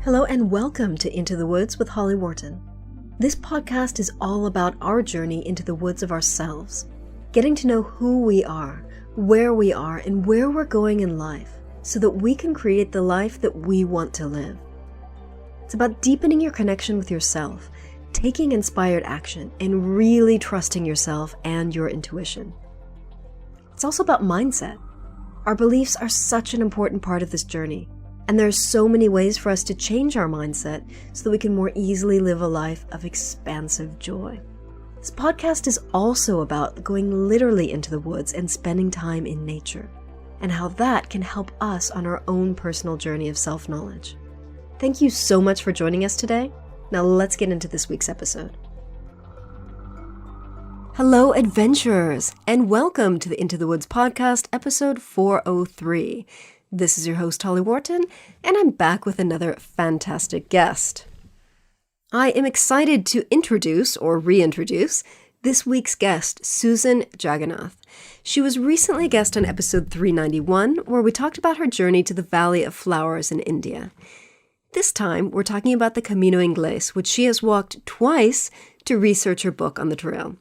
Hello and welcome to Into the Woods with Holly Wharton. This podcast is all about our journey into the woods of ourselves, getting to know who we are, where we are, and where we're going in life so that we can create the life that we want to live. It's about deepening your connection with yourself, taking inspired action, and really trusting yourself and your intuition. It's also about mindset. Our beliefs are such an important part of this journey, and there are so many ways for us to change our mindset so that we can more easily live a life of expansive joy. This podcast is also about going literally into the woods and spending time in nature, and how that can help us on our own personal journey of self-knowledge. Thank you so much for joining us today. Now let's get into this week's episode. Hello, adventurers, and welcome to the Into the Woods podcast, episode 403. This is your host, Holly Wharton, and I'm back with another fantastic guest. I am excited to introduce, or reintroduce, this week's guest, Susan Jagannath. She was recently a guest on episode 391, where we talked about her journey to the Valley of Flowers in India. This time, we're talking about the Camino Inglés, which she has walked twice to research her book on the trail.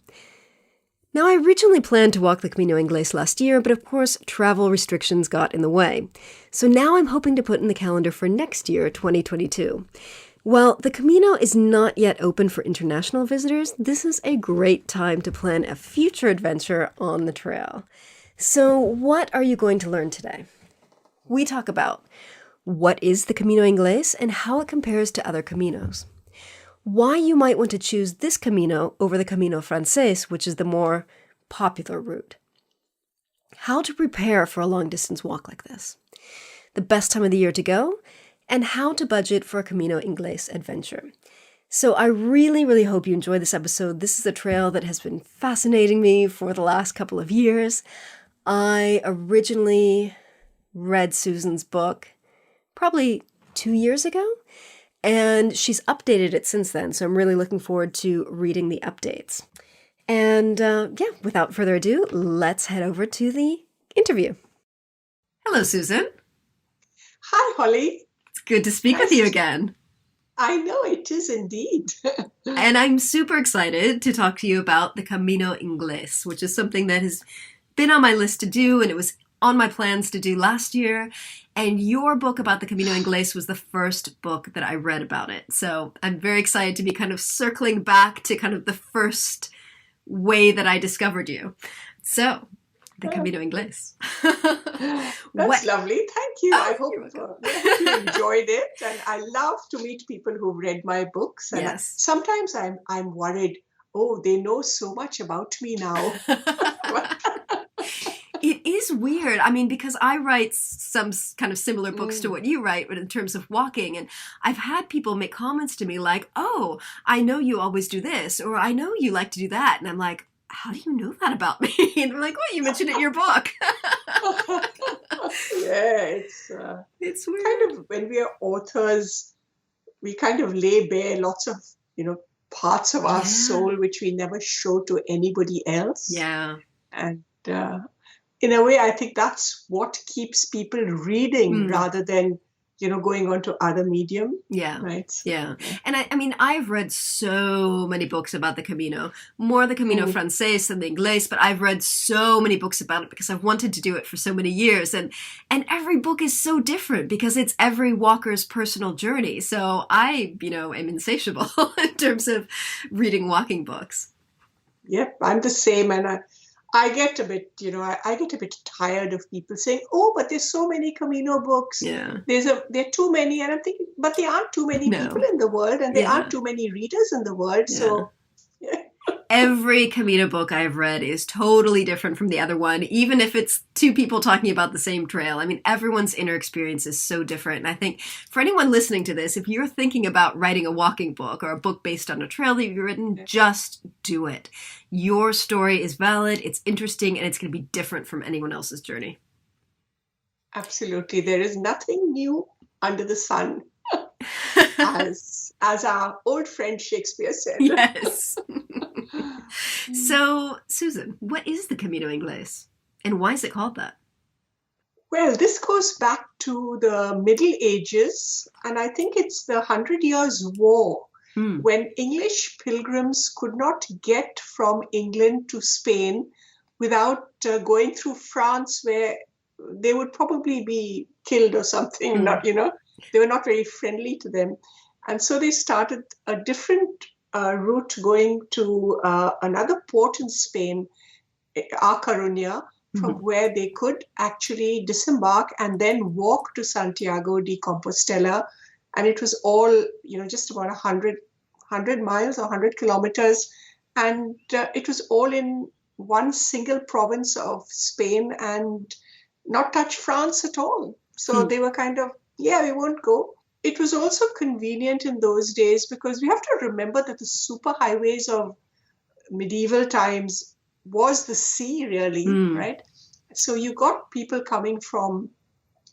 Now, I originally planned to walk the Camino Inglés last year, but of course, travel restrictions got in the way. So now I'm hoping to put in the calendar for next year, 2022. While the Camino is not yet open for international visitors, this is a great time to plan a future adventure on the trail. So what are you going to learn today? We talk about what is the Camino Inglés and how it compares to other Caminos. Why you might want to choose this Camino over the Camino Francés, which is the more popular route. How to prepare for a long-distance walk like this. The best time of the year to go, and how to budget for a Camino Inglés adventure. So I really hope you enjoy this episode. This is a trail that has been fascinating me for the last couple of years. I originally read Susan's book probably 2 years ago. And she's updated it since then, so I'm really looking forward to reading the updates. And without further ado, let's head over to the interview. Hello, Susan. Hi, Holly. It's good to speak with you again. I know it is indeed. And I'm super excited to talk to you about the Camino Inglés, which is something that has been on my list to do, and it was on my plans to do last year. And your book about the Camino Inglés was the first book that I read about it. So I'm very excited to be kind of circling back to kind of the first way that I discovered you. So, the Camino Inglés. That's lovely. Thank you. I hope you enjoyed it. And I love to meet people who've read my books. And yes. Sometimes I'm worried, they know so much about me now. It is weird. I mean, because I write some kind of similar books to what you write, but in terms of walking, and I've had people make comments to me like, "Oh, I know you always do this," or "I know you like to do that," and I'm like, "How do you know that about me?" And they're like, "Well, you mentioned it in your book." Yeah, it's weird. Kind of when we are authors, we kind of lay bare lots of parts of our soul which we never show to anybody else. Yeah, and. In a way, I think that's what keeps people reading rather than, going on to other medium. Yeah. Right. Yeah. And I mean, I've read so many books about the Camino, more the Camino Francés than the Inglés, but I've read so many books about it because I've wanted to do it for so many years. And every book is so different because it's every walker's personal journey. So I, am insatiable in terms of reading walking books. Yep. I'm the same. And I get a bit, I get a bit tired of people saying, but there's so many Camino books. Yeah. There are too many. And I'm thinking, but there aren't too many people in the world and there aren't too many readers in the world. Yeah. So Every Camino book I've read is totally different from the other one, even if it's two people talking about the same trail. I mean, everyone's inner experience is so different. And I think for anyone listening to this, if you're thinking about writing a walking book or a book based on a trail that you've written, just do it. Your story is valid, it's interesting, and it's going to be different from anyone else's journey. Absolutely. There is nothing new under the sun, as our old friend Shakespeare said. Yes. So, Susan, what is the Camino Inglés? And why is it called that? Well, this goes back to the Middle Ages, and I think it's the Hundred Years' War, when English pilgrims could not get from England to Spain without going through France, where they would probably be killed or something. Not, they were not very friendly to them, and so they started a different route going to another port in Spain, A Coruña, from where they could actually disembark and then walk to Santiago de Compostela. And it was all, just about 100 miles or 100 kilometers. And it was all in one single province of Spain and not touch France at all. So they were kind of, we won't go. It was also convenient in those days because we have to remember that the superhighways of medieval times was the sea, really, right? So you got people coming from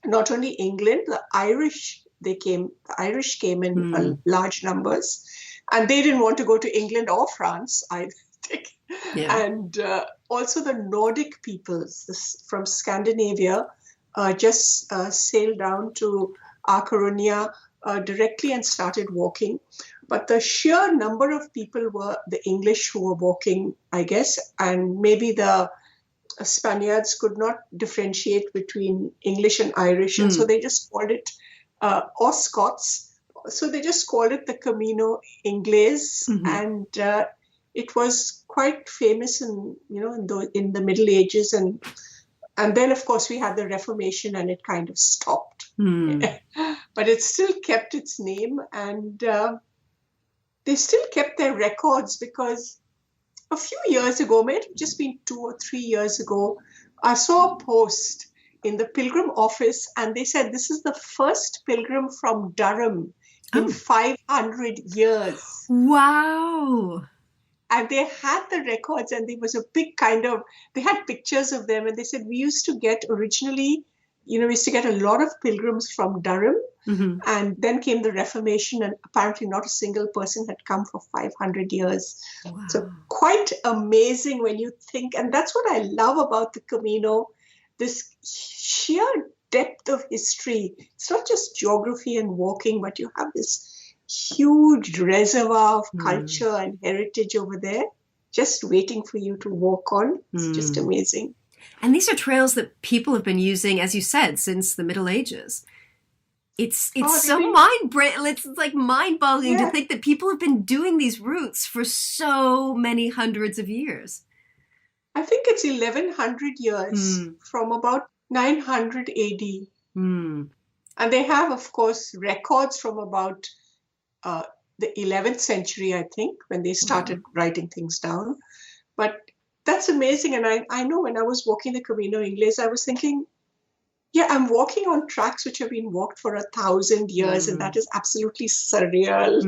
not only England, the Irish came in large numbers, and they didn't want to go to England or France, I think. Yeah. And also the Nordic peoples from Scandinavia just sailed down to A Coruña directly and started walking. But the sheer number of people were the English who were walking, I guess, and maybe the Spaniards could not differentiate between English and Irish, and so they just called it, or Scots, so they just called it the Camino Inglés, and it was quite famous in the Middle Ages, and then of course we had the Reformation, and it kind of stopped, but it still kept its name, and they still kept their records because a few years ago, may have just been 2 or 3 years ago, I saw a post in the pilgrim office and they said this is the first pilgrim from Durham in 500 years. Wow. And they had the records and there was a big they had pictures of them and they said we used to get a lot of pilgrims from Durham. And then came the Reformation and apparently not a single person had come for 500 years. Wow. So quite amazing when you think, and that's what I love about the Camino, this sheer depth of history. It's not just geography and walking, but you have this huge reservoir of culture and heritage over there, just waiting for you to walk on. It's just amazing. And these are trails that people have been using, as you said, since the Middle Ages. It's it's like mind-boggling to think that people have been doing these routes for so many hundreds of years. I think it's 1100 years from about 900 AD. And they have, of course, records from about the 11th century, I think, when they started writing things down. But that's amazing. And I know when I was walking the Camino Inglés, I was thinking, I'm walking on tracks which have been walked for 1,000 years, and that is absolutely surreal.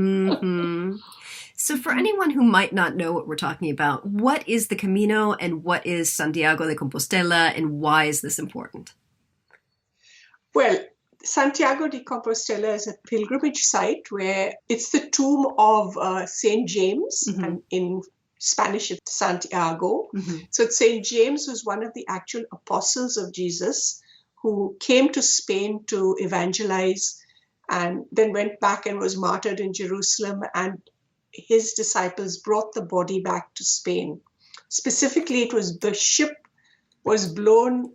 So for anyone who might not know what we're talking about, what is the Camino and what is Santiago de Compostela, and why is this important? Well, Santiago de Compostela is a pilgrimage site where it's the tomb of St. James, and in Spanish it's Santiago. So St. James was one of the actual apostles of Jesus, who came to Spain to evangelize and then went back and was martyred in Jerusalem. And his disciples brought the body back to Spain. Specifically, the ship was blown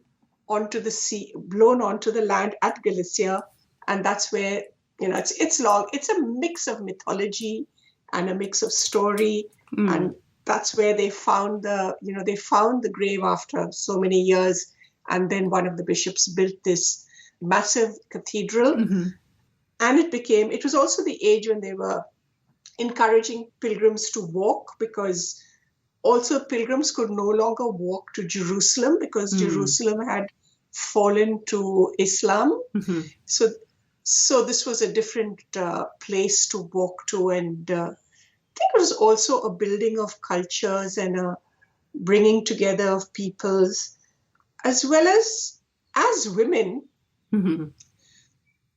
onto the sea, blown onto the land at Galicia. And that's where, it's long. It's a mix of mythology and a mix of story. And that's where they found the grave after so many years. And then one of the bishops built this massive cathedral. And it was also the age when they were encouraging pilgrims to walk, because also pilgrims could no longer walk to Jerusalem because Jerusalem had fallen to Islam. So this was a different place to walk to. And I think it was also a building of cultures and a bringing together of peoples. As well as women,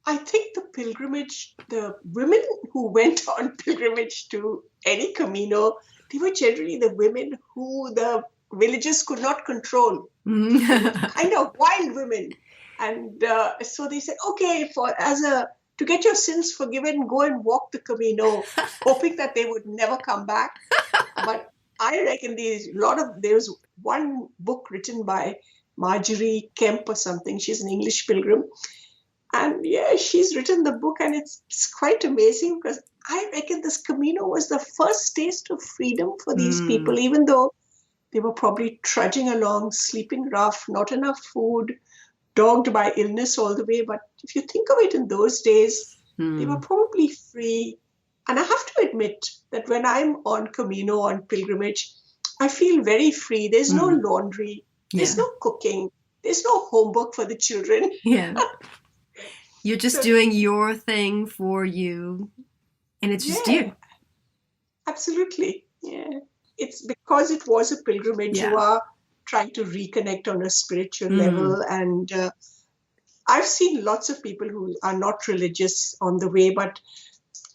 I think the women who went on pilgrimage to any Camino, they were generally the women who the villages could not control. Kind of wild women. And so they said, okay, to get your sins forgiven, go and walk the Camino, hoping that they would never come back. But I reckon there's one book written by Marjorie Kemp or something. She's an English pilgrim. And yeah, she's written the book, and it's quite amazing, because I reckon this Camino was the first taste of freedom for these people, even though they were probably trudging along, sleeping rough, not enough food, dogged by illness all the way. But if you think of it, in those days, they were probably free. And I have to admit that when I'm on Camino, on pilgrimage, I feel very free. There's no laundry. There's no cooking. There's no homework for the children. Yeah. You're just doing your thing for you, and it's just you. Absolutely. Yeah. It's because it was a pilgrimage. You are trying to reconnect on a spiritual level. And I've seen lots of people who are not religious on the way, but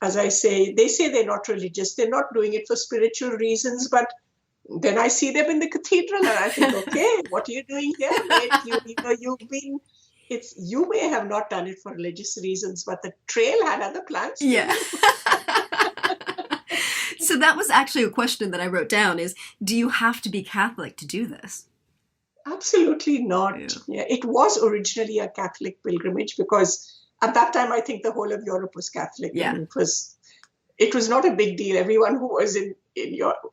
as I say, they say they're not religious. They're not doing it for spiritual reasons, but then I see them in the cathedral and I think, okay, what are you doing here, mate? You may have not done it for religious reasons, but the trail had other plans. Yeah. So that was actually a question that I wrote down is, do you have to be Catholic to do this? Absolutely not. Yeah. It was originally a Catholic pilgrimage, because at that time, I think the whole of Europe was Catholic. Yeah. And it was not a big deal. Everyone who was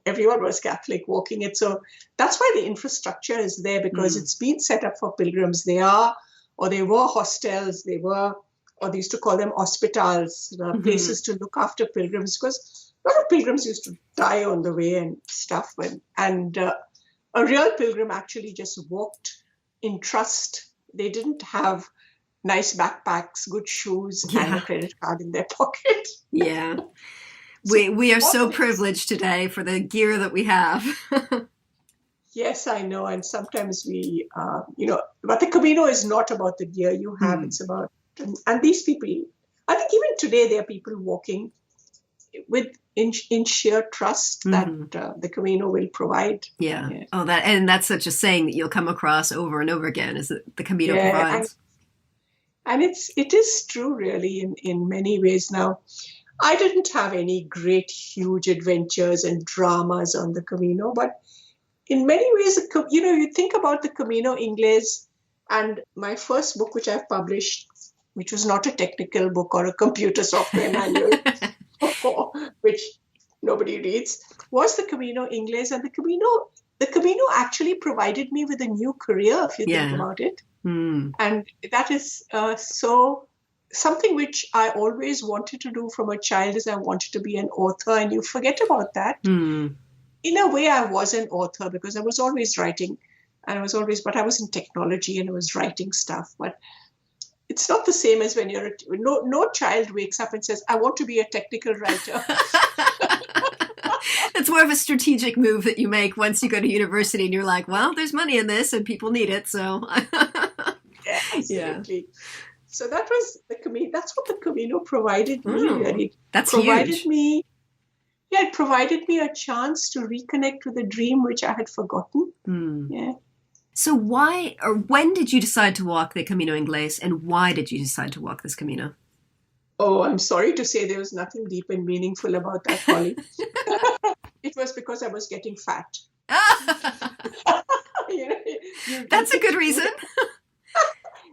everyone was Catholic walking it. So that's why the infrastructure is there, because it's been set up for pilgrims. They were hostels, or they used to call them hospitals, places to look after pilgrims, because a lot of pilgrims used to die on the way and stuff. And a real pilgrim actually just walked in trust. They didn't have nice backpacks, good shoes, and a credit card in their pocket. Yeah. We are so privileged today for the gear that we have. Yes, I know. And sometimes but the Camino is not about the gear you have. It's about, and these people, I think even today there are people walking in sheer trust that the Camino will provide. Yeah. Oh, that's such a saying that you'll come across over and over again, is that the Camino provides. And it is true, really, in many ways. Now, I didn't have any great, huge adventures and dramas on the Camino, but in many ways, you think about the Camino Inglés, and my first book, which I've published, which was not a technical book or a computer software manual, which nobody reads, was the Camino Inglés. And the Camino actually provided me with a new career, if you think about it. And that is something which I always wanted to do from a child, is I wanted to be an author, and you forget about that. In a way, I was an author because I was always writing, but I was in technology and I was writing stuff. But it's not the same as when no child wakes up and says, I want to be a technical writer. It's more of a strategic move that you make once you go to university and you're like, well, there's money in this and people need it. So yeah, absolutely. So that was the Camino. That's what the Camino provided me. Really. That's huge. It provided me a chance to reconnect with a dream which I had forgotten. Yeah. So when did you decide to walk the Camino Inglés, and why did you decide to walk this Camino? Oh, I'm sorry to say there was nothing deep and meaningful about that, Holly. It was because I was getting fat. That's a good reason.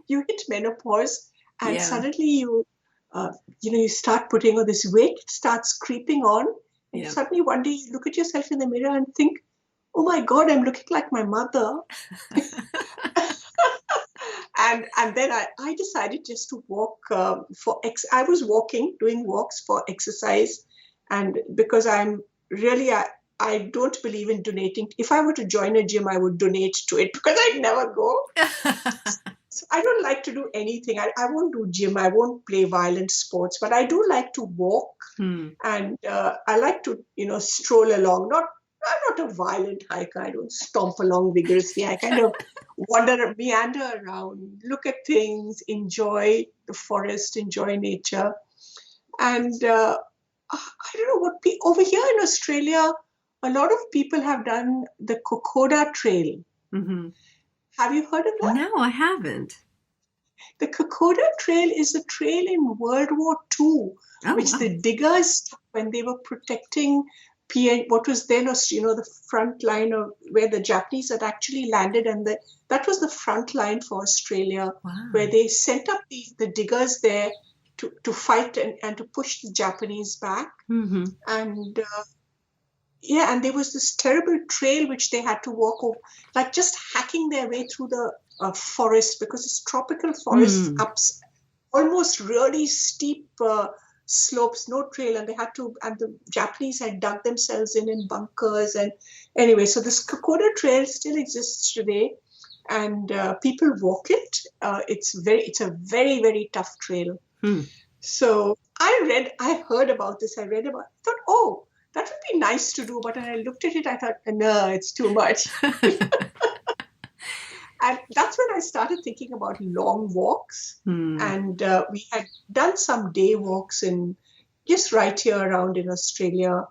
You hit menopause, and suddenly you start putting on this weight. It starts creeping on. And suddenly one day you look at yourself in the mirror and think, oh my God, I'm looking like my mother. And then I decided just to walk I was doing walks for exercise. And because I don't believe in donating. If I were to join a gym, I would donate to it because I'd never go. So I don't like to do anything. I won't do gym. I won't play violent sports, but I do like to walk. And I like to, stroll along. I'm not a violent hiker. I don't stomp along vigorously. I kind of meander around, look at things, enjoy the forest, enjoy nature. And I don't know over here in Australia, a lot of people have done the Kokoda Trail. Have you heard of that? No, I haven't. The Kokoda Trail is a trail in World War II, which the diggers took when they were protecting what was then, the front line of where the Japanese had actually landed, and that was the front line for Australia, where they sent up the diggers there to fight and to push the Japanese back. Mm-hmm. And and there was this terrible trail which they had to walk over, like just hacking their way through the forest, because it's tropical forest, ups, almost really steep slopes, no trail, and the Japanese had dug themselves in bunkers. And anyway, so this Kokoda Trail still exists today, and people walk it. It's a very, very tough trail. So I heard about this. I thought, oh, that would be nice to do. But when I looked at it, I thought, no, it's too much. And that's when I started thinking about long walks. And we had done some day walks just right here around in Australia.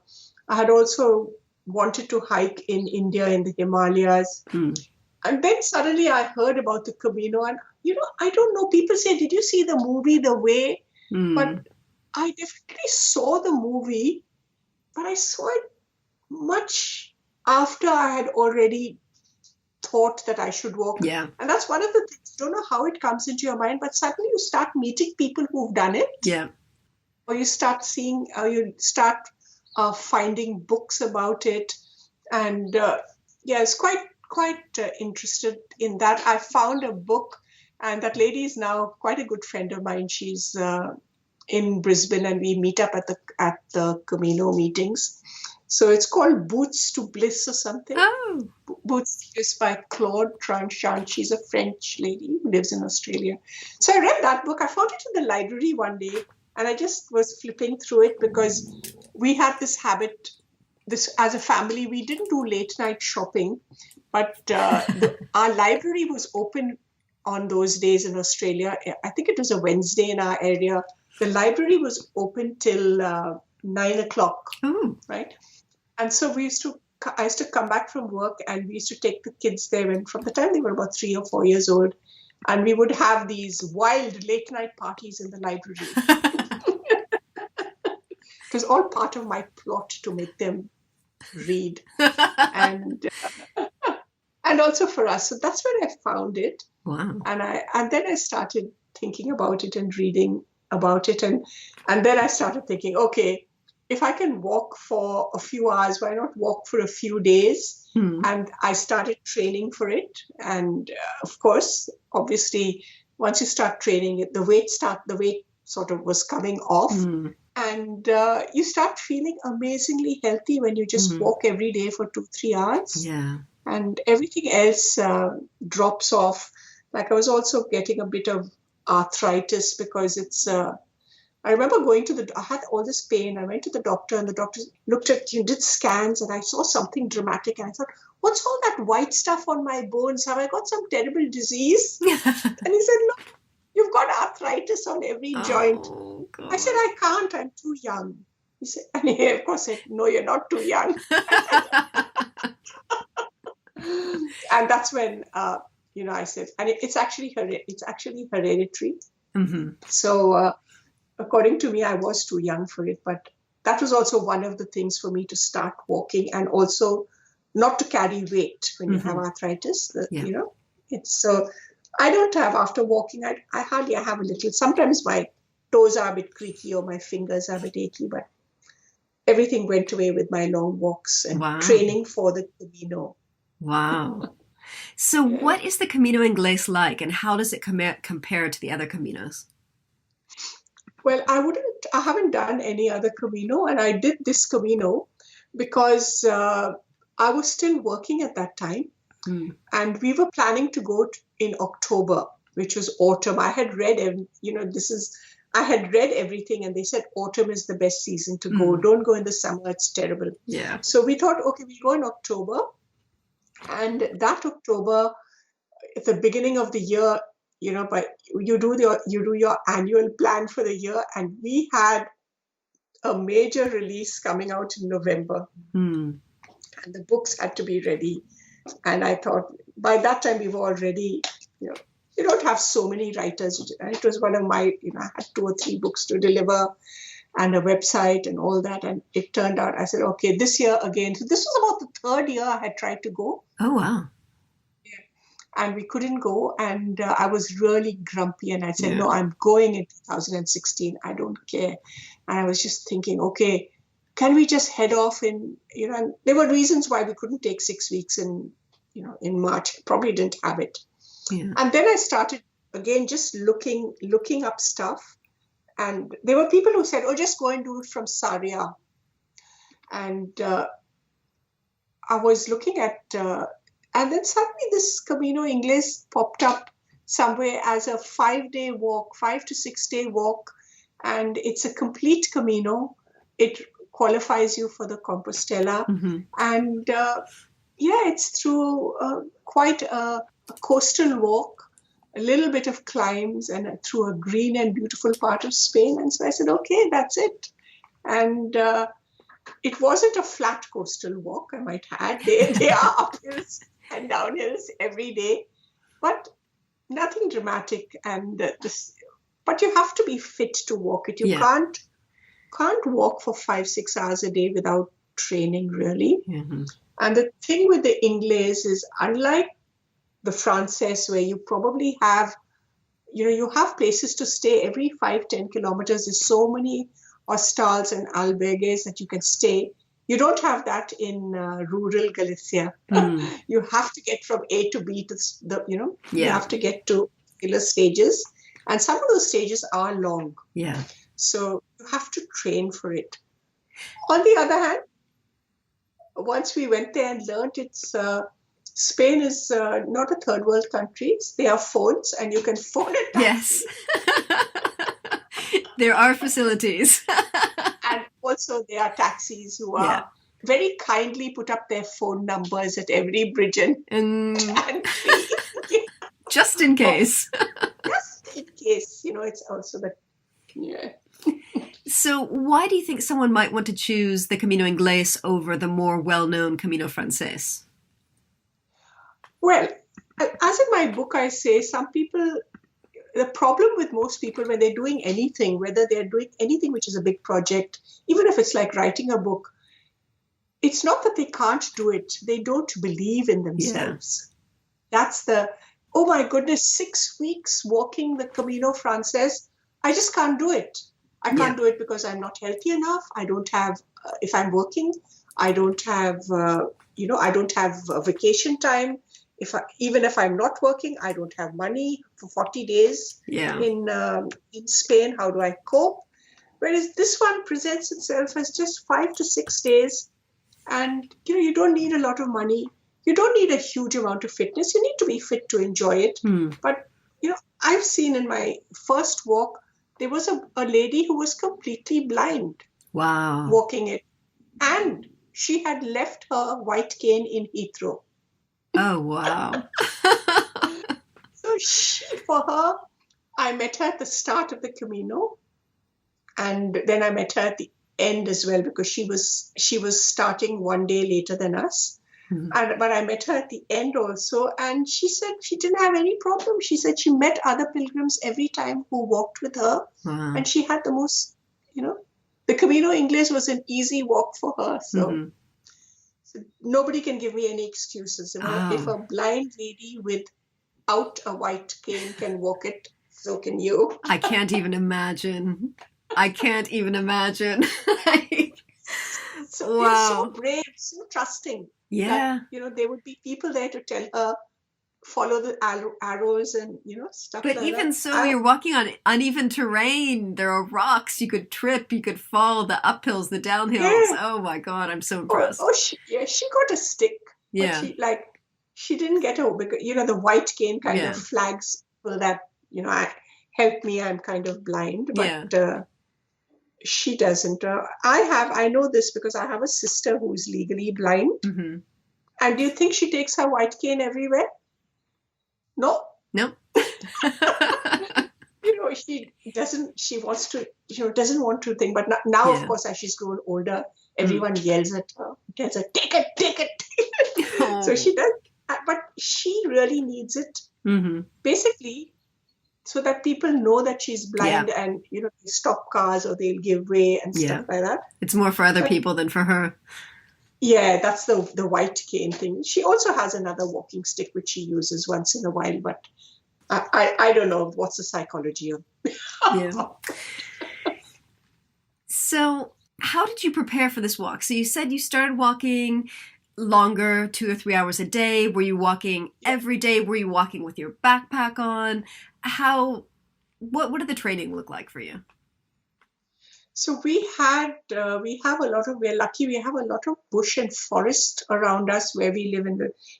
I had also wanted to hike in India, in the Himalayas. And then suddenly I heard about the Camino. And, I don't know, people say, did you see the movie The Way? But I definitely saw the movie, but I saw it much after I had already thought that I should walk. Yeah. And that's one of the things. I don't know how it comes into your mind, but suddenly you start meeting people who've done it. Yeah. Or you start seeing, finding books about it. And it's quite interested in that. I found a book, and that lady is now quite a good friend of mine. She's in Brisbane, and we meet up at the Camino meetings. So it's called Boots to Bliss or something. Oh. Boots to Bliss by Claude Tranchant. She's a French lady who lives in Australia. So I read that book. I found it in the library one day, and I just was flipping through it because we had this habit. As a family, we didn't do late night shopping, but our library was open on those days in Australia. I think it was a Wednesday in our area. The library was open till 9:00, right? And so I used to come back from work, and we used to take the kids there, and from the time they were about 3 or 4 years old, and we would have these wild late night parties in the library. It was all part of my plot to make them read, and also for us. So that's where I found it. Wow. And then I started thinking about it and reading about it, and then I started thinking, okay, if I can walk for a few hours, why not walk for a few days? And I started training for it. And of course, obviously, once you start training, the weight sort of was coming off. And you start feeling amazingly healthy when you just walk every day for 2-3 hours. Yeah. And everything else drops off. Like I was also getting a bit of arthritis because it's... I remember I had all this pain. I went to the doctor, and the doctor did scans, and I saw something dramatic. And I thought, what's all that white stuff on my bones? Have I got some terrible disease? And he said, no, you've got arthritis on every joint. God. I said, I can't. I'm too young. He said, and he of course said, no, you're not too young. And that's when, I said, and it's actually hereditary. So, according to me, I was too young for it, but that was also one of the things for me to start walking, and also not to carry weight when you have arthritis. It's so I don't have, after walking, I hardly have a little. Sometimes my toes are a bit creaky or my fingers are a bit achy, but everything went away with my long walks and training for the Camino. Wow. So what is the Camino Inglés like, and how does it compare to the other Caminos? Well, I haven't done any other Camino, and I did this Camino because I was still working at that time, and we were planning to go in October, which was autumn. I had read, I had read everything, and they said autumn is the best season to go. Don't go in the summer; it's terrible. Yeah. So we thought, okay, we go in October, and that October, at the beginning of the year. But you do your annual plan for the year, and we had a major release coming out in November, and the books had to be ready. And I thought by that time we were already, you don't have so many writers. It was one of my, I had 2 or 3 books to deliver and a website and all that. And it turned out, I said, okay, this year again. So this was about the 3rd year I had tried to go. Oh, wow. And we couldn't go. And I was really grumpy. And I said, no, I'm going in 2016. I don't care. And I was just thinking, okay, can we just head off in, and there were reasons why we couldn't take 6 weeks in March. Probably didn't have it. Yeah. And then I started again, just looking up stuff. And there were people who said, oh, just go and do it from Saria. And I was looking at, and then suddenly this Camino Inglés popped up somewhere as a 5-day walk, 5 to 6 day walk. And it's a complete Camino. It qualifies you for the Compostela. Mm-hmm. And it's through quite a coastal walk, a little bit of climbs, and through a green and beautiful part of Spain. And so I said, okay, that's it. And it wasn't a flat coastal walk, I might add. They are uphills and downhills every day, but nothing dramatic. And but you have to be fit to walk it. You can't walk for 5-6 hours a day without training, really. Mm-hmm. And the thing with the Inglés is, unlike the Frances, where you probably have, you have places to stay every 5-10 kilometers. There's so many hostels and albergues that you can stay. You don't have that in rural Galicia. You have to get from A to B to you have to get to particular stages. And some of those stages are long. Yeah. So you have to train for it. On the other hand, once we went there and learned Spain is not a third world country. They have phones and you can phone it. Yes. There are facilities. And also there are taxis who are very kindly put up their phone numbers at every bridge and just in case. Just in case, it's also that, So why do you think someone might want to choose the Camino Inglés over the more well-known Camino Frances? Well, as in my book, I say some people, the problem with most people when they're doing anything, whether they're doing anything which is a big project, even if it's like writing a book, it's not that they can't do it. They don't believe in themselves. That's oh my goodness, 6 weeks walking the Camino Frances, I just can't do it. I can't do it because I'm not healthy enough. I don't have, if I'm working, I don't have, I don't have vacation time. Even if I'm not working, I don't have money for 40 days in Spain. How do I cope? Whereas this one presents itself as just 5 to 6 days. And, you don't need a lot of money. You don't need a huge amount of fitness. You need to be fit to enjoy it. But, I've seen in my first walk, there was a lady who was completely blind. Wow. Walking it. And she had left her white cane in Heathrow. Oh, wow. So for her, I met her at the start of the Camino. And then I met her at the end as well, because she was starting 1 day later than us. But I met her at the end also, and she said she didn't have any problem. She said she met other pilgrims every time who walked with her, and she had the most, the Camino Inglés was an easy walk for her. So, so nobody can give me any excuses. If a blind lady without a white cane can walk it, so can you. I can't even imagine. So they're so brave, so trusting. Yeah. That, there would be people there to tell her, follow the arrows and, stuff like that. But even so, you're walking on uneven terrain. There are rocks. You could trip. You could fall. The uphills, the downhills. Yeah. Oh, my God. I'm so impressed. She got a stick. Yeah. But she didn't get because, the white cane kind of flags people that, help me. I'm kind of blind. But she doesn't. I know this because I have a sister who's legally blind. And do you think she takes her white cane everywhere? No. Nope. She doesn't. She wants to. Doesn't want to think. But now, of course, as she's grown older, everyone yells at her. Tells her, take it. So she does. But she really needs it. basically so that people know that she's blind and, they stop cars or they'll give way and stuff like that. It's more for other But people than for her. yeah, that's the white cane thing. She also has another walking stick which she uses once in a while, but I don't know what's the psychology of. Yeah. So how did you prepare for this walk? So you said you started walking longer, 2 or 3 hours a day. Were you walking every day? Were you walking with your backpack on? What did the training look like for you? So we're lucky we have a lot of bush and forest around us where we live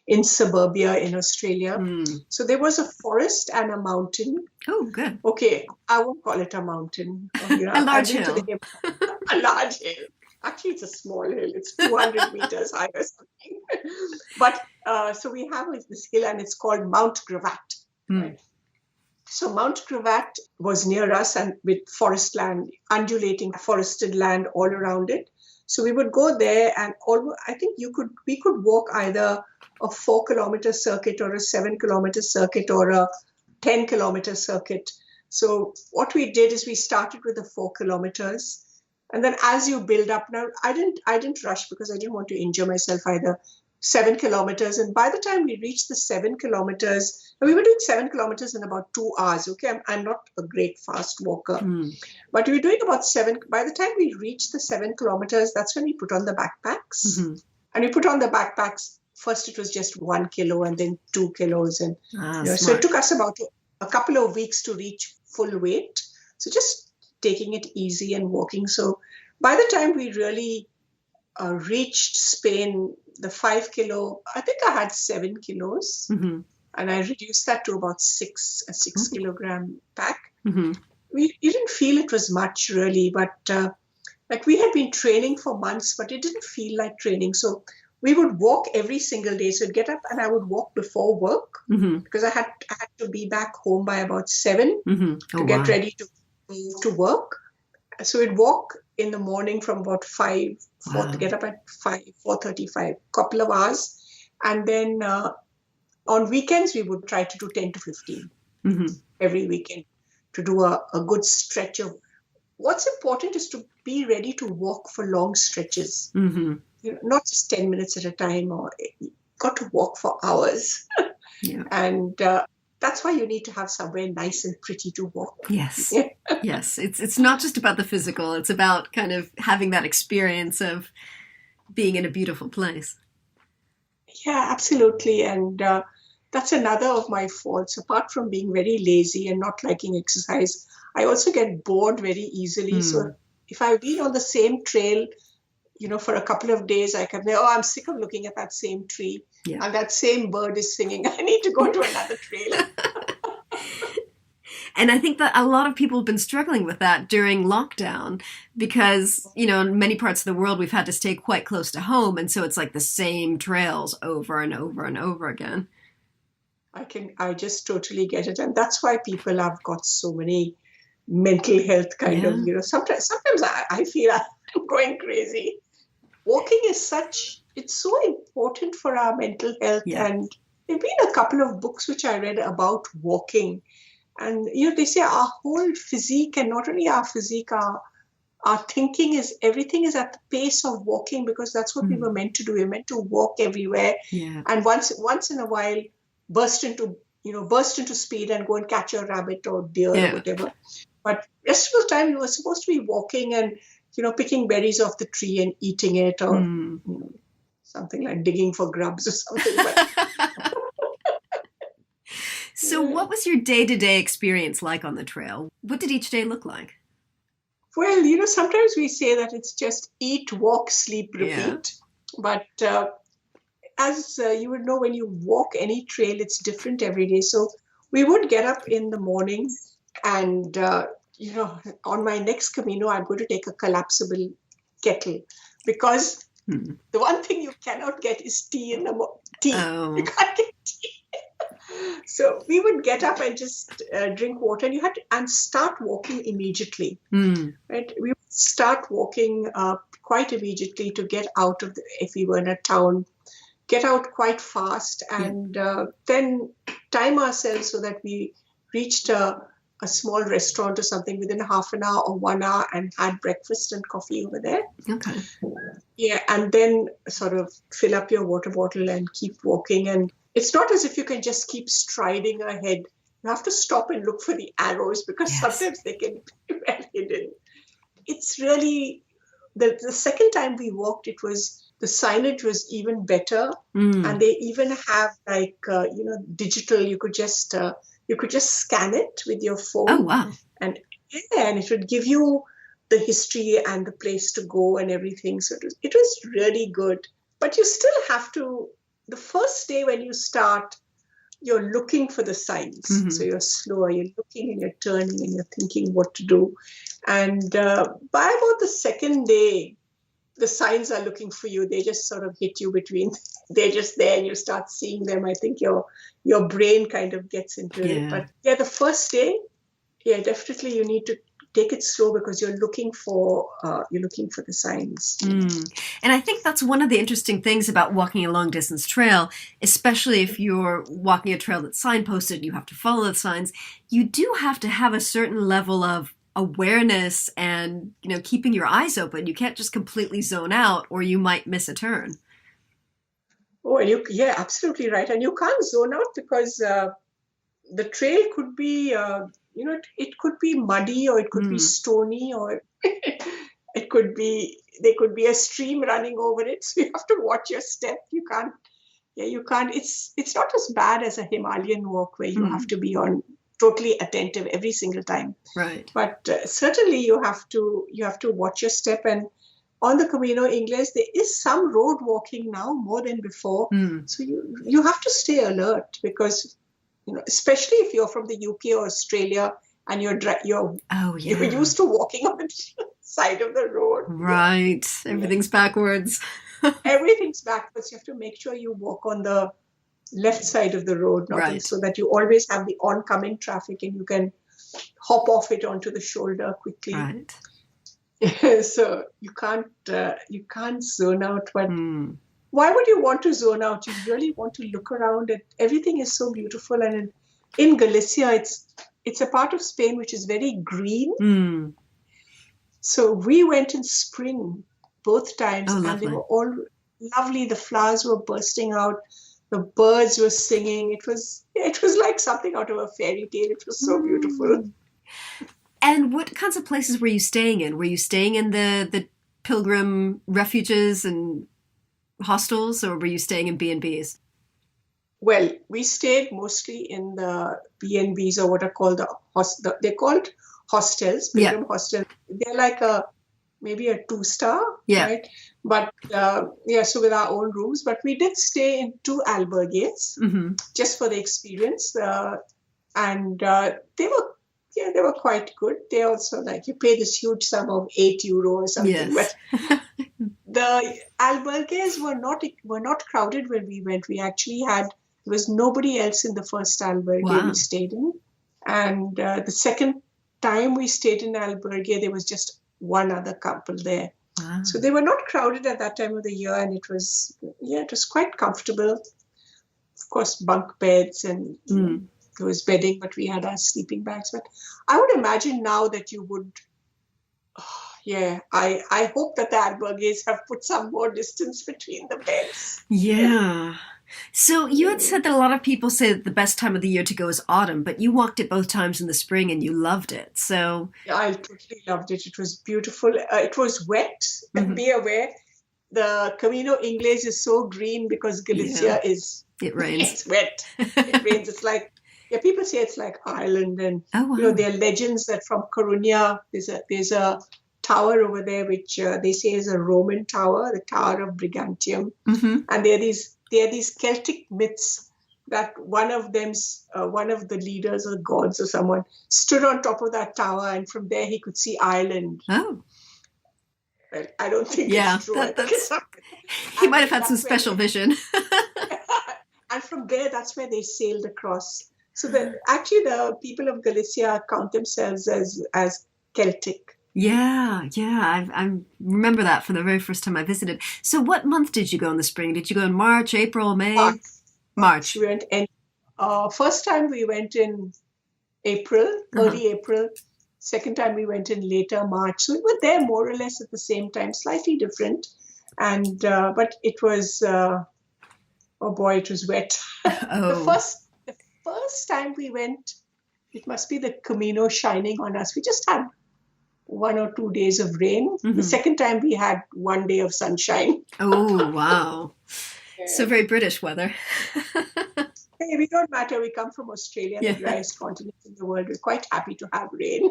in suburbia in Australia. So there was a forest and a mountain. Oh, good. Okay, I won't call it a mountain. A large hill. A large hill. Actually, it's a small hill. It's 200 meters high or something. But so we have this hill and it's called Mount Gravatt. Right? So Mount Gravatt was near us and with forest land, undulating forested land all around it. So we would go there and I think we could walk either a 4-kilometer circuit or a 7-kilometer circuit or a 10-kilometer circuit. So what we did is we started with the 4 kilometers. And then as you build up, now I didn't rush because I didn't want to injure myself either. 7 kilometers. And by the time we reached the 7 kilometers, we were doing 7 kilometers in about 2 hours. Okay, I'm not a great fast walker, but we were doing about 7. By the time we reached the 7 kilometers, that's when we put on the backpacks. And we put on the backpacks. First, it was just 1 kilo and then 2 kilos. And so it took us about a couple of weeks to reach full weight. So just taking it easy and walking. So by the time we really reached Spain, the 5 kilo, I think I had 7 kilos. And I reduced that to about a 6 kilogram pack. We didn't feel it was much really, but like we had been training for months, but it didn't feel like training. So we would walk every single day. So I'd get up and I would walk before work because I had to be back home by about 7 to get ready to work. So we'd walk in the morning from about 5, to get up at 4:35, couple of hours. And then on weekends, we would try to do 10 to 15 every weekend to do a good stretch of. What's important is to be ready to walk for long stretches, not just 10 minutes at a time, or you got to walk for hours. And that's why you need to have somewhere nice and pretty to walk. Yes. Yes. It's not just about the physical. It's about kind of having that experience of being in a beautiful place. Yeah, absolutely. And that's another of my faults. Apart from being very lazy and not liking exercise, I also get bored very easily. So if I've been on the same trail, for a couple of days, I can say, I'm sick of looking at that same tree. And that same bird is singing. I need to go to another trail. And I think that a lot of people have been struggling with that during lockdown because, in many parts of the world, we've had to stay quite close to home. And so it's like the same trails over and over and over again. I just totally get it. And that's why people have got so many mental health kind of, sometimes I feel I'm going crazy. Walking is it's so important for our mental health. And there have been a couple of books which I read about walking. And, they say our whole physique, and not only our physique, our thinking everything is at the pace of walking, because that's what we were meant to do. We were meant to walk everywhere. And once in a while, burst into speed and go and catch a rabbit or deer or whatever. But rest of the time, you were supposed to be walking and, picking berries off the tree and eating it, or something like digging for grubs or something. But So what was your day-to-day experience like on the trail? What did each day look like? Well, sometimes we say that it's just eat, walk, sleep, repeat. But as you would know, when you walk any trail, it's different every day. So we would get up in the morning and, on my next Camino, I'm going to take a collapsible kettle because the one thing you cannot get is tea in the tea. Oh. You can't get tea. So we would get up and just drink water, and start walking immediately. Right? We would start walking quite immediately to get out of if we were in a town, get out quite fast and then time ourselves so that we reached a small restaurant or something within half an hour or 1 hour and had breakfast and coffee over there. Okay. Yeah, and then sort of fill up your water bottle and keep walking. And it's not as if you can just keep striding ahead. You have to stop and look for the arrows because sometimes they can be well hidden. It's really, the second time we walked, the signage was even better. And they even have like, digital, you could just scan it with your phone. Oh, wow. And it would give you the history and the place to go and everything. So it was really good. But you still have to, the first day when you start, you're looking for the signs. So you're slower, you're looking and you're turning and you're thinking what to do. And by about the second day, the signs are looking for you. They just sort of hit you between, they're just there and you start seeing them. I think your brain kind of gets into it. But the first day, definitely you need to take it slow because you're looking for the signs. And I think that's one of the interesting things about walking a long distance trail, especially if you're walking a trail that's signposted, you have to follow the signs. You do have to have a certain level of awareness and, keeping your eyes open. You can't just completely zone out or you might miss a turn. Oh, and absolutely right. And you can't zone out because the trail could be, it could be muddy or it could be stony or there could be a stream running over it. So you have to watch your step. You can't, it's not as bad as a Himalayan walk where you have to be totally attentive every single time. Right. But certainly you have to watch your step. And on the Camino Inglés, there is some road walking now more than before. So you have to stay alert because, especially if you're from the UK or Australia and you're used to walking on the side of the road. Right. Everything's backwards. Everything's backwards. You have to make sure you walk on the left side of the road, so that you always have the oncoming traffic and you can hop off it onto the shoulder quickly. Right. So you can't zone out. But why would you want to zone out? You really want to look around. Everything is so beautiful, and in Galicia, it's a part of Spain which is very green. So we went in spring both times, and they were all lovely. The flowers were bursting out. The birds were singing. It was like something out of a fairy tale. It was so beautiful. And what kinds of places were you staying in? Were you staying in the pilgrim refuges and hostels, or were you staying in B&Bs? Well, we stayed mostly in the B&Bs, or what are called they're called hostels, pilgrim hostels. They're like maybe a 2-star, right? But so with our own rooms. But we did stay in 2 albergues just for the experience, and they were quite good. They also you pay this huge sum of €8 or something. Yes. But the albergues were not crowded when we went. We actually there was nobody else in the first albergue we stayed in, and the second time we stayed in albergue, there was just one other couple there. Wow. So they were not crowded at that time of the year, and it was quite comfortable. Of course, bunk beds and there was bedding, but we had our sleeping bags. But I would imagine now that you would, I hope that the albergues have put some more distance between the beds. Yeah. So you had said that a lot of people say that the best time of the year to go is autumn, but you walked it both times in the spring and you loved it. So yeah, I totally loved it. It was beautiful. It was wet. Be aware, the Camino Inglés is so green because Galicia it rains. It's wet. It rains. It's like people say it's like Ireland, and there are legends that from Coruña there's a tower over there which they say is a Roman tower, the Tower of Brigantium, and there are these Celtic myths that one of the leaders or gods or someone stood on top of that tower, and from there he could see Ireland. Oh. Well, I don't think it's true. He might have had some special vision. And from there, that's where they sailed across. So actually the people of Galicia count themselves as Celtic. Yeah. I remember that from the very first time I visited. So what month did you go in the spring? Did you go in March, April, March. May? March. March. We went in. First time we went in April, Uh-huh. early April. Second time we went in later March. So we were there more or less at the same time, slightly different. And but it was oh boy, it was wet. The Oh. first time we went, it must be the Camino shining on us. We just had 1 or 2 days of rain. The Hmm. second time we had 1 day of sunshine. Oh, wow. So Yes. very British weather. Hey, we don't matter. We come from Australia, the Yeah. driest continent in the world. We're quite happy to have rain.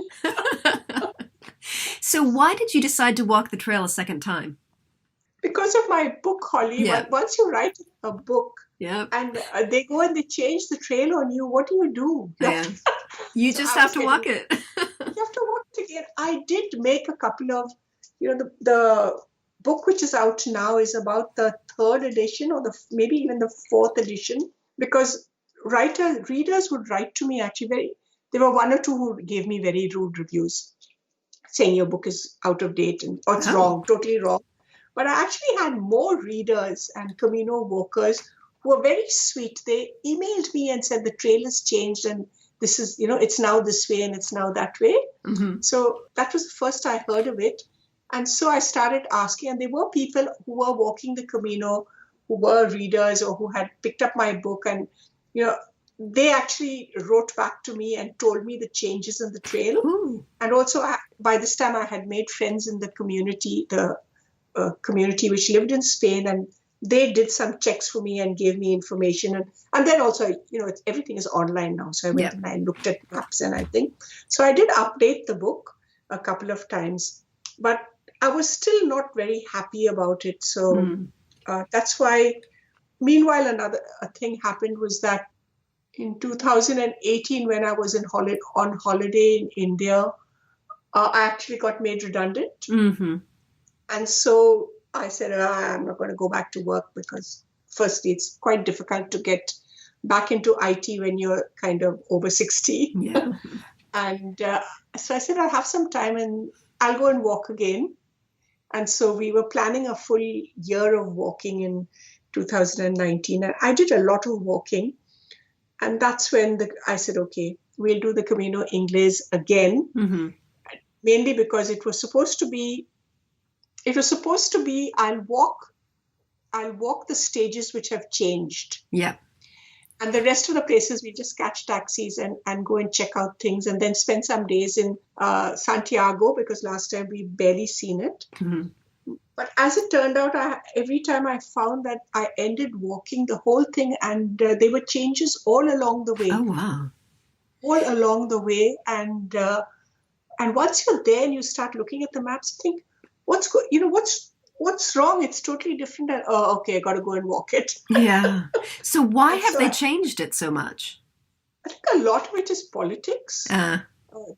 So why did you decide to walk the trail a second time? Because of my book, Holly, Yeah. once you write a book Yeah. and they go and they change the trail on you, what do you do? Yeah. You So just I have was to getting, walk it. you have to walk it again. I did make a couple of, the book which is out now is about the third edition or maybe even the fourth edition, because readers would write to me actually there were 1 or 2 who gave me very rude reviews saying your book is out of date and or it's Oh. wrong, totally wrong. But I actually had more readers and Camino walkers who were very sweet. They emailed me and said the trail has changed and this is, it's now this way and it's now that way. Hmm. So that was the first I heard of it. And so I started asking, and there were people who were walking the Camino, who were readers or who had picked up my book. And, you know, they actually wrote back to me and told me the changes in the trail. Ooh. And also, by this time, I had made friends in the community which lived in Spain, and they did some checks for me and gave me information. And then also, everything is online now. So I Yeah. went and I looked at maps and I think. So I did update the book a couple of times, but I was still not very happy about it. So Mm. that's why, meanwhile, another thing happened was that in 2018, when I was on holiday in India, I actually got made redundant. Hmm. And so I said, I'm not going to go back to work because, firstly, it's quite difficult to get back into IT when you're kind of over 60. Yeah. And so I said, I'll have some time and I'll go and walk again. And so we were planning a full year of walking in 2019. And I did a lot of walking. And that's when I said, okay, we'll do the Camino Inglés again, Hmm. mainly because it was supposed to be I'll walk the stages which have changed. Yeah. And the rest of the places we just catch taxis and go and check out things and then spend some days in Santiago because last time we barely seen it. Hmm. But as it turned out, every time I found that I ended walking the whole thing and there were changes all along the Oh, way, wow. all along the way. And once you're there and you start looking at the maps, you think, what's wrong? It's totally different. And, oh, okay, I got to go and walk it. Yeah. So why And have so they I changed it so much? think a lot of it is politics. Uh,